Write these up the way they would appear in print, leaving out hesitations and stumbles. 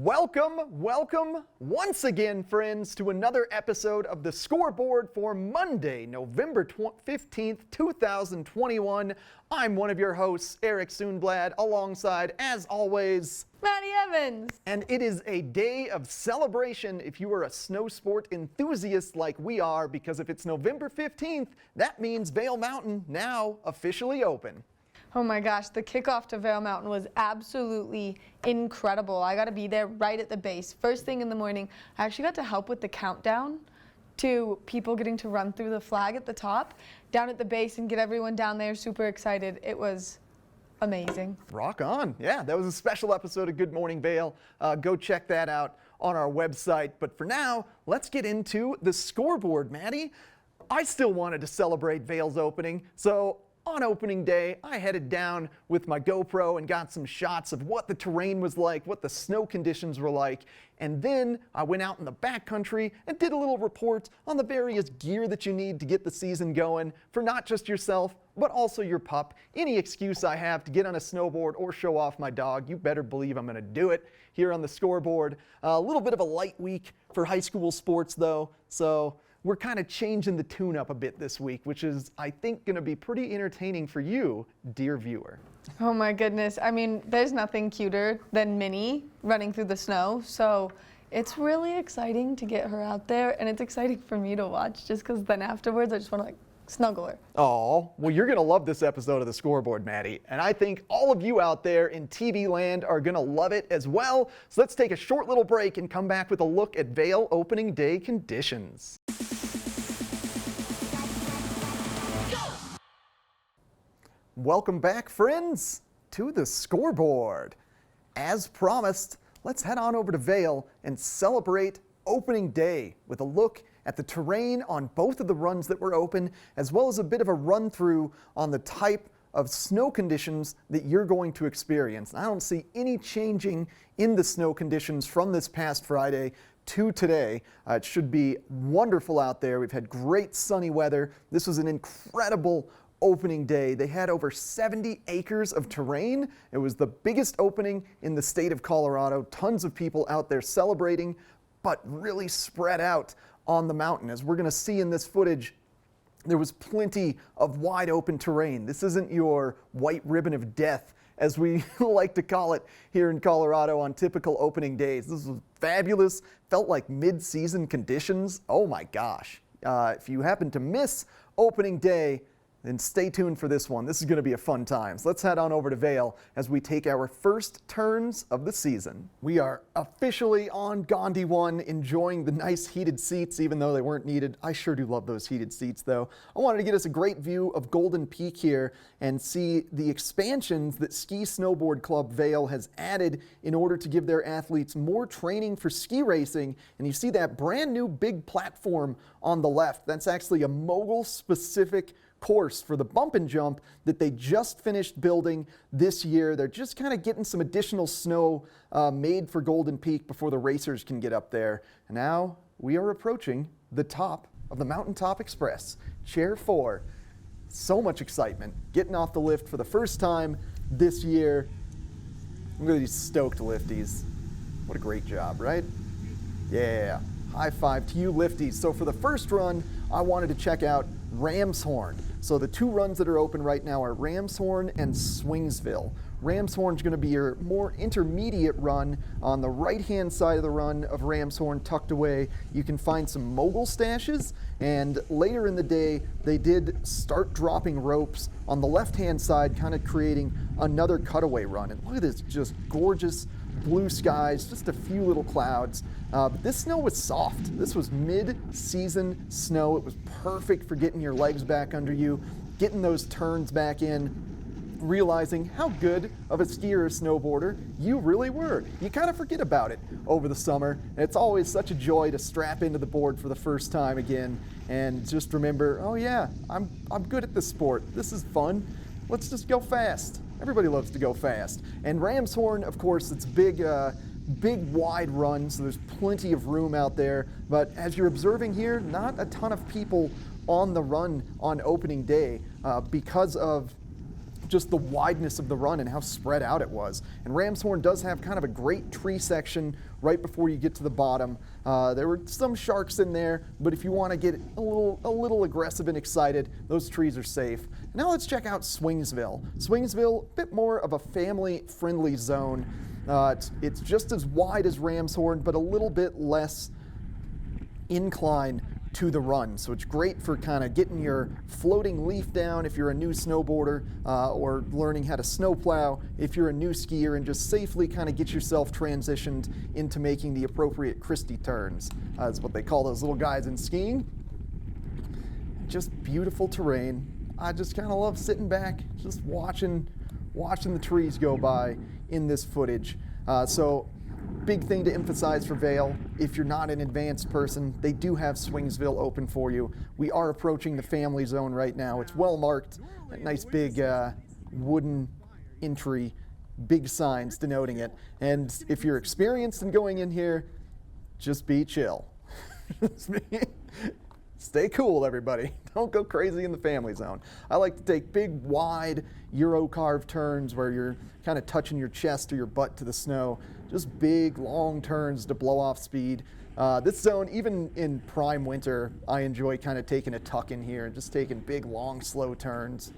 Welcome once again, friends, to another episode of the Scoreboard for Monday, November 15th, 2021. I'm one of your hosts, Eric Soonblad, alongside, as always, Maddie Evans. And it is a day of celebration if you are a snow sport enthusiast like we are, because if it's November 15th, that means Vail Mountain now officially open. Oh my gosh, the kickoff to Vail Mountain was absolutely incredible. I got to be there right at the base. First thing in the morning, I actually got to help with the countdown to people getting to run through the flag at the top, down at the base, and get everyone down there super excited. It was amazing. Rock on. Yeah, that was a special episode of Good Morning Vail. Go check that out on our website. But for now, let's get into the scoreboard, Maddie. I still wanted to celebrate Vail's opening, so on opening day, I headed down with my GoPro and got some shots of what the terrain was like, what the snow conditions were like, and then I went out in the backcountry and did a little report on the various gear that you need to get the season going for not just yourself, but also your pup. Any excuse I have to get on a snowboard or show off my dog, you better believe I'm going to do it here on the Scoreboard. A little bit of a light week for high school sports though, so we're kind of changing the tune up a bit this week, which is, I think, going to be pretty entertaining for you, dear viewer. Oh my goodness. I mean, there's nothing cuter than Minnie running through the snow, so it's really exciting to get her out there, and it's exciting for me to watch, just because then afterwards I just want to snuggle her. Oh, well, you're going to love this episode of the Scoreboard, Maddie, and I think all of you out there in TV land are going to love it as well. So let's take a short little break and come back with a look at Vail opening day conditions. Welcome back, friends, to the Scoreboard. As promised, let's head on over to Vail and celebrate opening day with a look at the terrain on both of the runs that were open, as well as a bit of a run through on the type of snow conditions that you're going to experience. I don't see any changing in the snow conditions from this past Friday to today. It should be wonderful out there. We've had great sunny weather. This was an incredible opening day. They had over 70 acres of terrain. It was the biggest opening in the state of Colorado. Tons of people out there celebrating, but really spread out on the mountain. As we're going to see in this footage, there was plenty of wide open terrain. This isn't your white ribbon of death, as we like to call it here in Colorado on typical opening days. This was fabulous. Felt like mid-season conditions. Oh my gosh. If you happen to miss opening day, then stay tuned for this one. This is going to be a fun time. So let's head on over to Vail as we take our first turns of the season. We are officially on Gandhi 1, enjoying the nice heated seats, even though they weren't needed. I sure do love those heated seats, though. I wanted to get us a great view of Golden Peak here and see the expansions that Ski Snowboard Club Vail has added in order to give their athletes more training for ski racing. And you see that brand new big platform on the left. That's actually a mogul-specific course for the bump and jump that they just finished building this year. They're just kind of getting some additional snow made for Golden Peak before the racers can get up there. And now we are approaching the top of the Mountaintop Express, Chair 4. So much excitement, getting off the lift for the first time this year. Look at these stoked lifties. What a great job, right? Yeah, high five to you lifties. So for the first run, I wanted to check out Ramshorn. So the two runs that are open right now are Ramshorn and Swingsville. Ramshorn is going to be your more intermediate run. On the right-hand side of the run of Ramshorn, tucked away, you can find some mogul stashes. And later in the day, they did start dropping ropes on the left-hand side, kind of creating another cutaway run. And look at this, just gorgeous blue skies, just a few little clouds. But this snow was soft. This was mid-season snow. It was perfect for getting your legs back under you, getting those turns back in, realizing how good of a skier or snowboarder you really were. You kind of forget about it over the summer. And it's always such a joy to strap into the board for the first time again and just remember, oh yeah, I'm good at this sport. This is fun. Let's just go fast. Everybody loves to go fast. And Ramshorn, of course, it's big wide run, so there's plenty of room out there. But as you're observing here, not a ton of people on the run on opening day because of just the wideness of the run and how spread out it was. And Ramshorn does have kind of a great tree section right before you get to the bottom. There were some sharks in there, but if you want to get a little aggressive and excited, those trees are safe. Now let's check out Swingsville. Swingsville, a bit more of a family-friendly zone. It's just as wide as Ramshorn, but a little bit less incline to the run. So it's great for kind of getting your floating leaf down if you're a new snowboarder, or learning how to snowplow if you're a new skier, and just safely kind of get yourself transitioned into making the appropriate Christie turns. That's what they call those little guys in skiing. Just beautiful terrain. I just kind of love sitting back, just watching the trees go by in this footage. So big thing to emphasize for Vail, if you're not an advanced person, they do have Swingsville open for you. We are approaching the family zone right now. It's well marked, a nice big wooden entry, big signs denoting it. And if you're experienced in going in here, just be chill. Stay cool, everybody. Don't go crazy in the family zone. I like to take big, wide Euro carve turns where you're kind of touching your chest or your butt to the snow. Just big, long turns to blow off speed. This zone, even in prime winter, I enjoy kind of taking a tuck in here and just taking big, long, slow turns.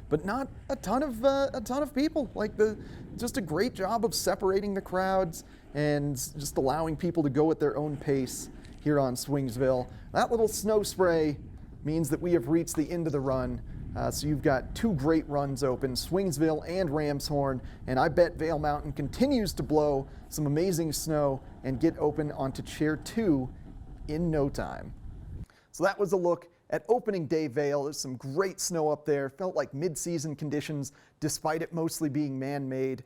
But not a ton of people. Just a great job of separating the crowds and just allowing people to go at their own pace here on Swingsville. That little snow spray means that we have reached the end of the run. So you've got two great runs open, Swingsville and Ramshorn, and I bet Vail Mountain continues to blow some amazing snow and get open onto Chair 2 in no time. So that was a look at opening day Vail. There's some great snow up there. Felt like mid-season conditions, despite it mostly being man-made.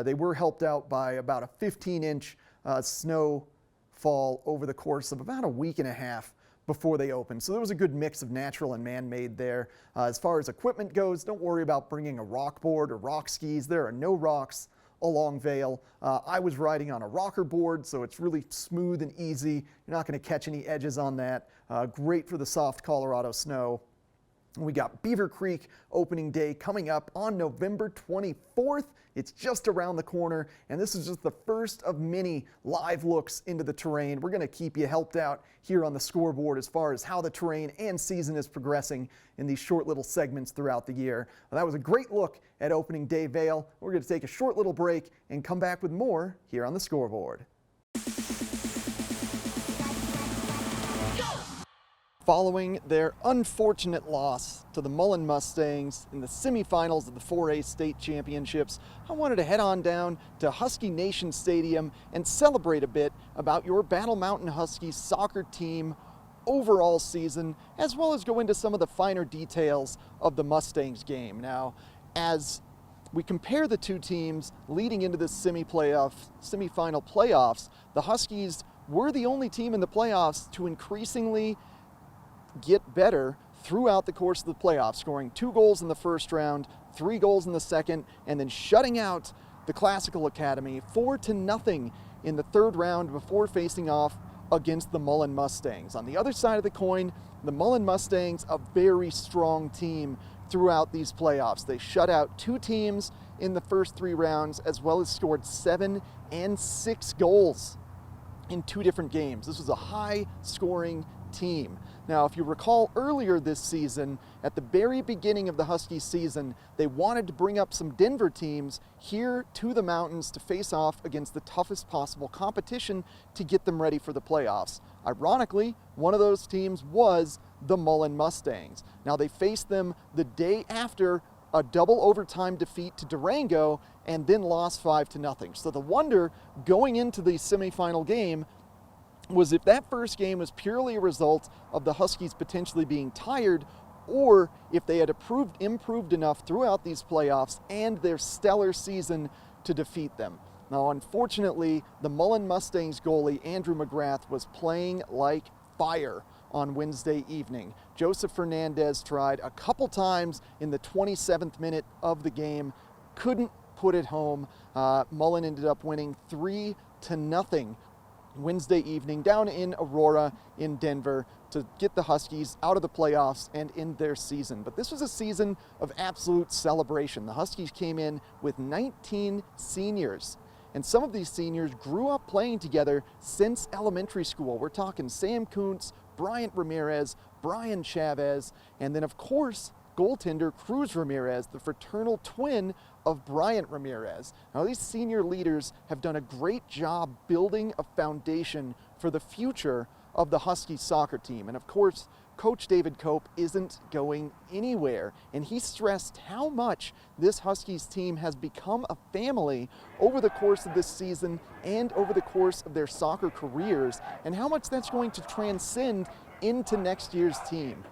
They were helped out by about a 15-inch snowfall over the course of about a week and a half before they opened. So there was a good mix of natural and man-made there. As far as equipment goes, don't worry about bringing a rock board or rock skis. There are no rocks along Vail. I was riding on a rocker board, so it's really smooth and easy. You're not going to catch any edges on that. Great for the soft Colorado snow. We got Beaver Creek opening day coming up on November 24th. It's just around the corner, and this is just the first of many live looks into the terrain. We're going to keep you helped out here on the Scoreboard as far as how the terrain and season is progressing in these short little segments throughout the year. Well, that was a great look at opening day Vail. We're going to take a short little break and come back with more here on the Scoreboard. Following their unfortunate loss to the Mullen Mustangs in the semifinals of the 4A state championships, I wanted to head on down to Husky Nation Stadium and celebrate a bit about your Battle Mountain Huskies soccer team overall season, as well as go into some of the finer details of the Mustangs game. Now, as we compare the two teams leading into this semifinal playoffs, the Huskies were the only team in the playoffs to increasingly get better throughout the course of the playoffs, scoring 2 goals in the first round, 3 goals in the second, and then shutting out the Classical Academy 4-0 in the third round before facing off against the Mullen Mustangs. On the other side of the coin, the Mullen Mustangs, a very strong team throughout these playoffs. They shut out 2 teams in the first 3 rounds, as well as scored 7 and 6 goals in 2 different games. This was a high-scoring team. Now, if you recall earlier this season, at the very beginning of the Huskies season, they wanted to bring up some Denver teams here to the mountains to face off against the toughest possible competition to get them ready for the playoffs. Ironically, one of those teams was the Mullen Mustangs. Now, they faced them the day after a double overtime defeat to Durango and then lost 5-0. So the wonder going into the semifinal game was if that first game was purely a result of the Huskies potentially being tired, or if they had improved enough throughout these playoffs and their stellar season to defeat them. Now, unfortunately, the Mullen Mustangs goalie, Andrew McGrath, was playing like fire on Wednesday evening. Joseph Fernandez tried a couple times in the 27th minute of the game, couldn't put it home. Mullen ended up winning 3-0 Wednesday evening down in Aurora in Denver to get the Huskies out of the playoffs and end their season. But this was a season of absolute celebration. The Huskies came in with 19 seniors, and some of these seniors grew up playing together since elementary school. We're talking Sam Kuntz, Bryant Ramirez, Brian Chavez, and then of course goaltender Cruz Ramirez, the fraternal twin of Bryant Ramirez. Now these senior leaders have done a great job building a foundation for the future of the Huskies soccer team. And of course, Coach David Cope isn't going anywhere. And he stressed how much this Huskies team has become a family over the course of this season and over the course of their soccer careers, and how much that's going to transcend into next year's team.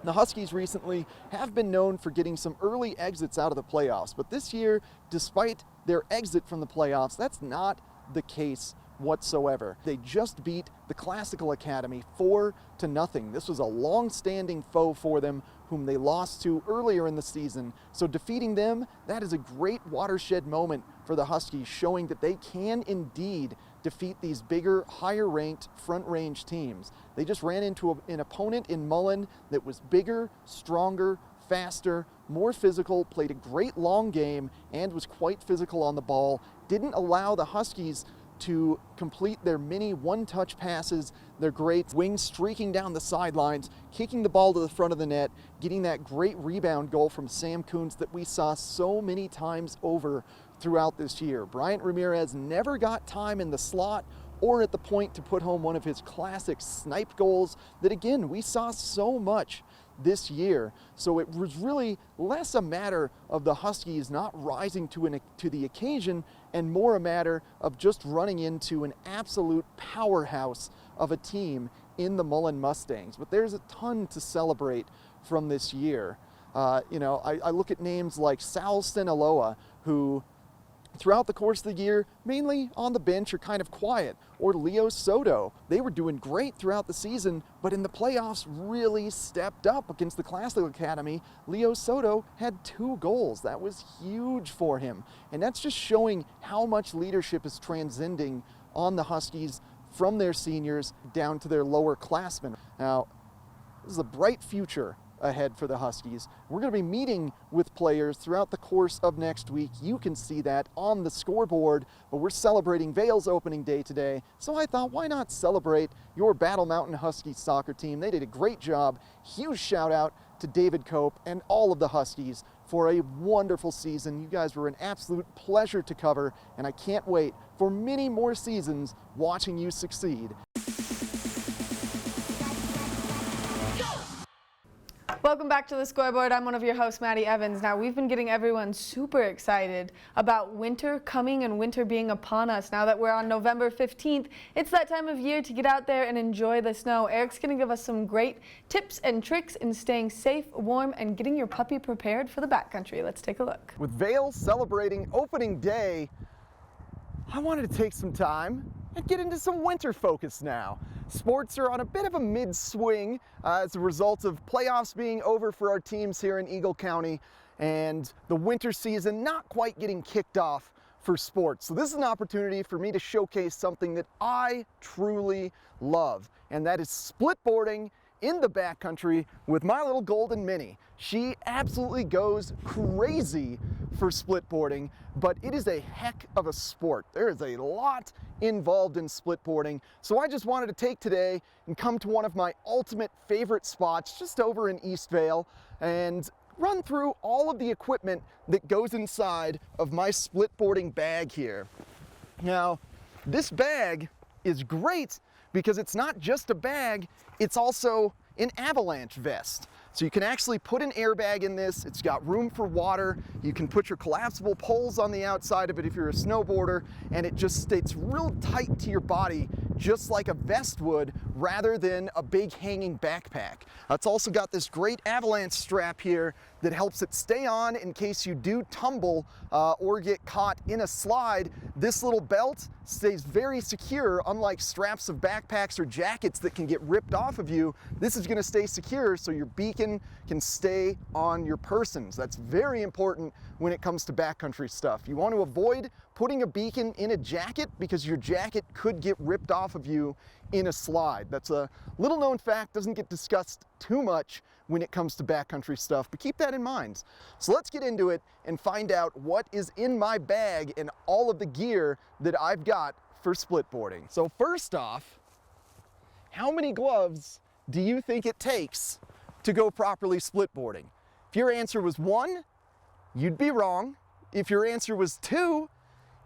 The Huskies recently have been known for getting some early exits out of the playoffs, but this year, despite their exit from the playoffs, that's not the case whatsoever. They just beat the Classical Academy 4-0. This was a long-standing foe for them, whom they lost to earlier in the season. So defeating them, that is a great watershed moment for the Huskies, showing that they can indeed defeat these bigger, higher-ranked front-range teams. They just ran into an opponent in Mullen that was bigger, stronger, faster, more physical, played a great long game, and was quite physical on the ball. Didn't allow the Huskies to complete their mini one-touch passes, their great wings streaking down the sidelines, kicking the ball to the front of the net, getting that great rebound goal from Sam Kuntz that we saw so many times over throughout this year. Bryant Ramirez never got time in the slot or at the point to put home one of his classic snipe goals that, again, we saw so much this year. So it was really less a matter of the Huskies not rising to the occasion and more a matter of just running into an absolute powerhouse of a team in the Mullen Mustangs. But there's a ton to celebrate from this year. I look at names like Sal Sinaloa, who throughout the course of the year, mainly on the bench or kind of quiet, or Leo Soto. They were doing great throughout the season, but in the playoffs really stepped up against the Classical Academy. Leo Soto had 2 goals. That was huge for him. And that's just showing how much leadership is transcending on the Huskies from their seniors down to their lower classmen. Now, this is a bright future ahead for the Huskies. We're going to be meeting with players throughout the course of next week. You can see that on the scoreboard, but we're celebrating Vail's opening day today, so I thought, why not celebrate your Battle Mountain Huskies soccer team? They did a great job. Huge shout out to David Cope and all of the Huskies for a wonderful season. You guys were an absolute pleasure to cover, and I can't wait for many more seasons watching you succeed. Welcome back to the Scoreboard. I'm one of your hosts, Maddie Evans. Now, we've been getting everyone super excited about winter coming and winter being upon us. Now that we're on November 15th, it's that time of year to get out there and enjoy the snow. Eric's going to give us some great tips and tricks in staying safe, warm, and getting your puppy prepared for the backcountry. Let's take a look. With Vail celebrating opening day, I wanted to take some time and get into some winter focus now. Sports are on a bit of a mid-swing as a result of playoffs being over for our teams here in Eagle County and the winter season not quite getting kicked off for sports. So this is an opportunity for me to showcase something that I truly love, and that is splitboarding in the backcountry with my little golden mini. She absolutely goes crazy for splitboarding, but it is a heck of a sport. There is a lot involved in splitboarding, so I just wanted to take today and come to one of my ultimate favorite spots just over in East Vail and run through all of the equipment that goes inside of my splitboarding bag here. Now, this bag is great because it's not just a bag, it's also an avalanche vest. So you can actually put an airbag in this. It's got room for water. You can put your collapsible poles on the outside of it if you're a snowboarder, and it's real tight to your body, just like a vest would, rather than a big hanging backpack. It's also got this great avalanche strap here that helps it stay on in case you do tumble or get caught in a slide. This little belt stays very secure, unlike straps of backpacks or jackets that can get ripped off of you. This is gonna stay secure so your beacon can stay on your persons. That's very important when it comes to backcountry stuff. You want to avoid putting a beacon in a jacket because your jacket could get ripped off of you in a slide. That's a little known fact, doesn't get discussed too much when it comes to backcountry stuff, but keep that in mind. So let's get into it and find out what is in my bag and all of the gear that I've got for splitboarding. So first off, how many gloves do you think it takes to go properly splitboarding? If your answer was 1, you'd be wrong. If your answer was 2,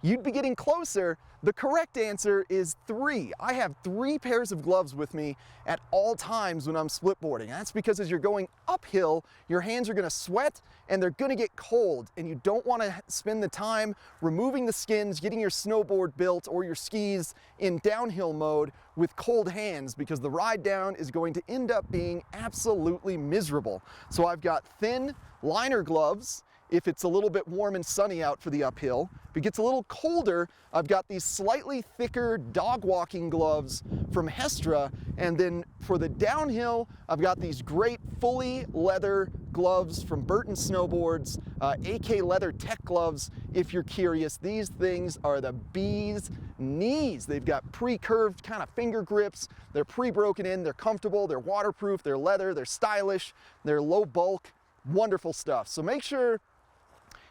you'd be getting closer. The correct answer is 3. I have 3 pairs of gloves with me at all times when I'm splitboarding. That's because as you're going uphill, your hands are gonna sweat and they're gonna get cold, and you don't wanna spend the time removing the skins, getting your snowboard built or your skis in downhill mode with cold hands, because the ride down is going to end up being absolutely miserable. So I've got thin liner gloves if it's a little bit warm and sunny out for the uphill. If it gets a little colder, I've got these slightly thicker dog walking gloves from Hestra, and then for the downhill, I've got these great fully leather gloves from Burton Snowboards, AK leather tech gloves. If you're curious, these things are the bee's knees. They've got pre-curved kind of finger grips, they're pre-broken in, they're comfortable, they're waterproof, they're leather, they're stylish, they're low bulk, wonderful stuff. So make sure,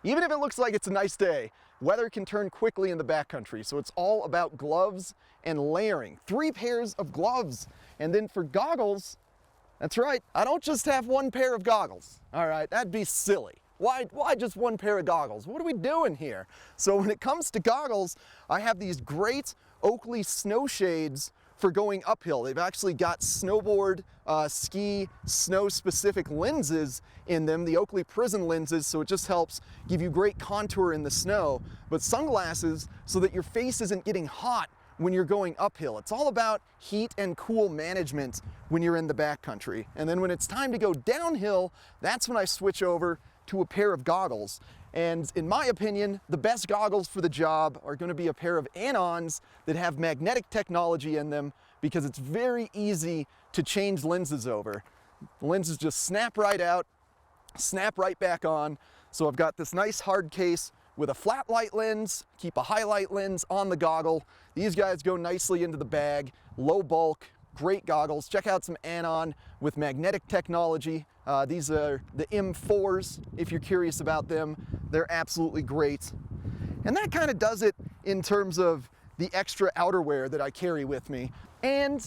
even if it looks like it's a nice day, weather can turn quickly in the backcountry, so it's all about gloves and layering. 3 pairs of gloves. And then for goggles, that's right, I don't just have 1 pair of goggles. All right, that'd be silly. Why just 1 pair of goggles? What are we doing here? So when it comes to goggles, I have these great Oakley snow shades for going uphill. They've actually got snowboard, ski, snow-specific lenses in them, the Oakley Prism lenses, so it just helps give you great contour in the snow. But sunglasses so that your face isn't getting hot when you're going uphill. It's all about heat and cool management when you're in the backcountry. And then when it's time to go downhill, that's when I switch over to a pair of goggles. And in my opinion, the best goggles for the job are going to be a pair of Anons that have magnetic technology in them, because it's very easy to change lenses over. The lenses just snap right out, snap right back on. So I've got this nice hard case with a flat light lens, keep a highlight lens on the goggle. These guys go nicely into the bag, low bulk, great goggles. Check out some Anon with magnetic technology. These are the M4s, if you're curious about them. They're absolutely great. And that kind of does it in terms of the extra outerwear that I carry with me. And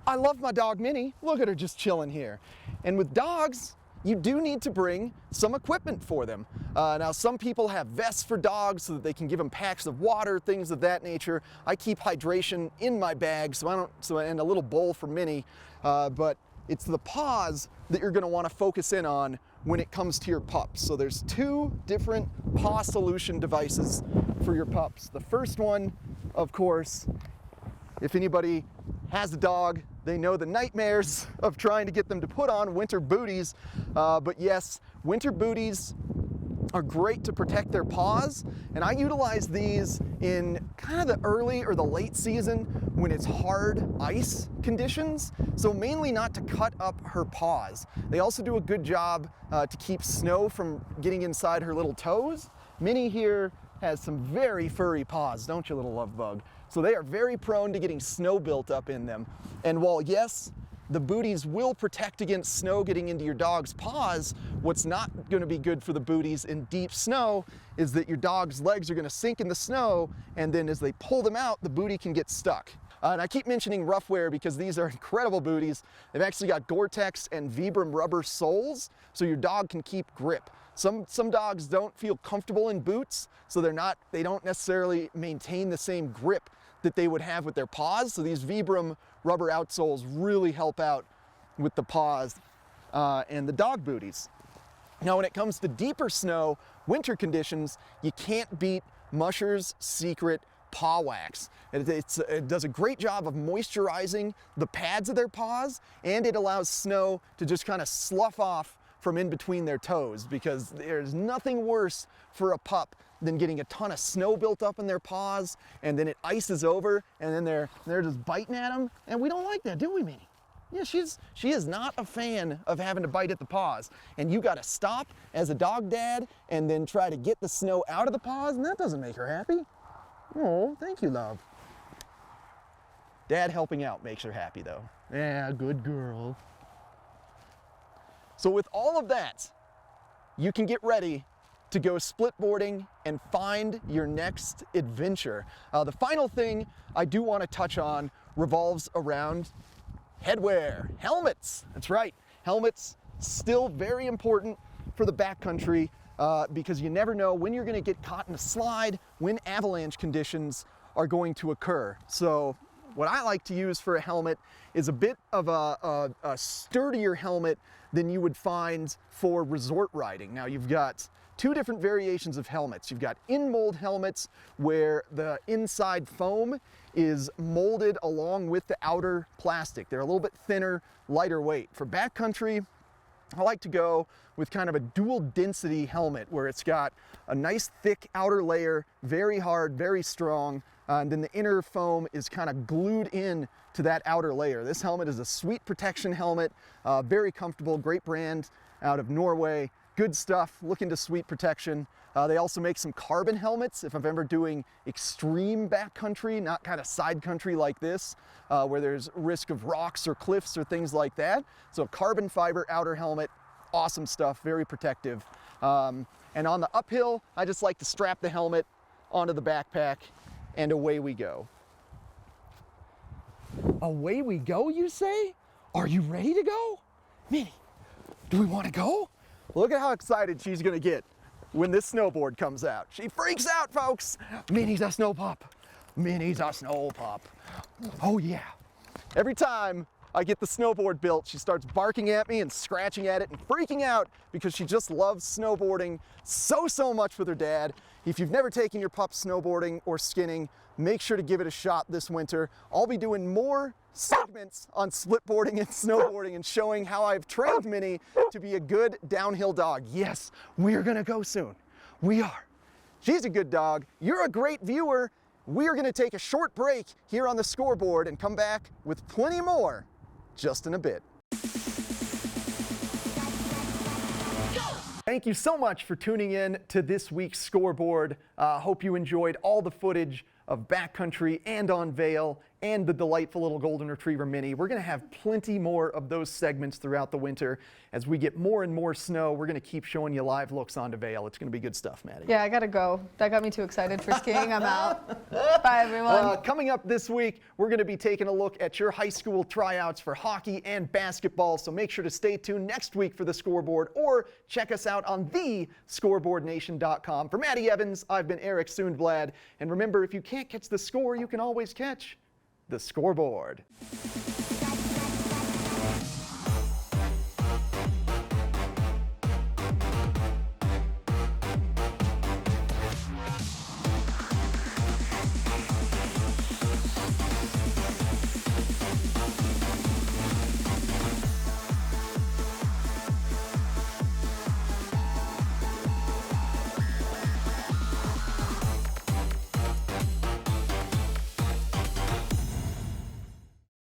I love my dog Minnie. Look at her just chilling here. And with dogs, you do need to bring some equipment for them. Now, some people have vests for dogs so that they can give them packs of water, things of that nature. I keep hydration in my bag, and a little bowl for Minnie, but it's the paws that you're gonna wanna focus in on when it comes to your pups. So there's 2 different paw solution devices for your pups. The first one, of course, if anybody has a dog, they know the nightmares of trying to get them to put on winter booties. But yes, winter booties are great to protect their paws, and I utilize these in kind of the early or the late season when it's hard ice conditions, so mainly not to cut up her paws. They also do a good job to keep snow from getting inside her little toes. Minnie here has some very furry paws, don't you, little love bug? So they are very prone to getting snow built up in them. And while yes, the booties will protect against snow getting into your dog's paws, what's not going to be good for the booties in deep snow is that your dog's legs are going to sink in the snow, and then as they pull them out, the booty can get stuck. And I keep mentioning rough wear because these are incredible booties. They've actually got Gore-Tex and Vibram rubber soles, so your dog can keep grip. Some dogs don't feel comfortable in boots, so they don't necessarily maintain the same grip that they would have with their paws. So these Vibram rubber outsoles really help out with the paws and the dog booties. Now, when it comes to deeper snow, winter conditions, you can't beat Musher's Secret Paw Wax. It does a great job of moisturizing the pads of their paws, and it allows snow to just kind of slough off from in between their toes, because there's nothing worse for a pup than getting a ton of snow built up in their paws, and then it ices over, and then they're just biting at them, and we don't like that, do we, Minnie? Yeah, she is not a fan of having to bite at the paws, and you got to stop as a dog dad and then try to get the snow out of the paws, and that doesn't make her happy. Oh, thank you, love. Dad helping out makes her happy, though. Yeah, good girl. So with all of that, you can get ready to go splitboarding and find your next adventure. The final thing I do want to touch on revolves around headwear, helmets. That's right, helmets still very important for the backcountry because you never know when you're going to get caught in a slide, when avalanche conditions are going to occur. So what I like to use for a helmet is a bit of a sturdier helmet than you would find for resort riding. Now you've got two different variations of helmets. You've got in-mold helmets where the inside foam is molded along with the outer plastic. They're a little bit thinner, lighter weight. For backcountry, I like to go with kind of a dual density helmet where it's got a nice thick outer layer, very hard, very strong, and then the inner foam is kind of glued in to that outer layer. This helmet is a Sweet Protection helmet, very comfortable, great brand out of Norway. Good stuff, look into Sweet Protection. They also make some carbon helmets if I'm ever doing extreme backcountry, not kind of side country like this, where there's risk of rocks or cliffs or things like that. So carbon fiber outer helmet, awesome stuff, very protective. And on the uphill, I just like to strap the helmet onto the backpack and away we go. Away we go, you say? Are you ready to go? Minnie, do we want to go? Look at how excited she's gonna get when this snowboard comes out. She freaks out, folks. Minnie's a snow pup. Minnie's a snow pup. Oh yeah. Every time I get the snowboard built, she starts barking at me and scratching at it and freaking out because she just loves snowboarding so much with her dad. If you've never taken your pup snowboarding or skinning, make sure to give it a shot this winter. I'll be doing more segments on splitboarding and snowboarding and showing how I've trained Minnie to be a good downhill dog. Yes, we're gonna go soon. We are. She's a good dog. You're a great viewer. We are gonna take a short break here on the scoreboard and come back with plenty more just in a bit. Thank you so much for tuning in to this week's scoreboard. Hope you enjoyed all the footage of backcountry and on Vail and the delightful little golden retriever Minnie. We're going to have plenty more of those segments throughout the winter. As we get more and more snow, we're going to keep showing you live looks onto Vail. It's going to be good stuff, Maddie. Yeah, I gotta go. That got me too excited for skiing. I'm out. Bye, everyone. Coming up this week, we're going to be taking a look at your high school tryouts for hockey and basketball. So make sure to stay tuned next week for the scoreboard or check us out on thescoreboardnation.com. For Maddie Evans, I've been Eric Sundblad. And remember, if you can't catch the score, you can always catch the scoreboard.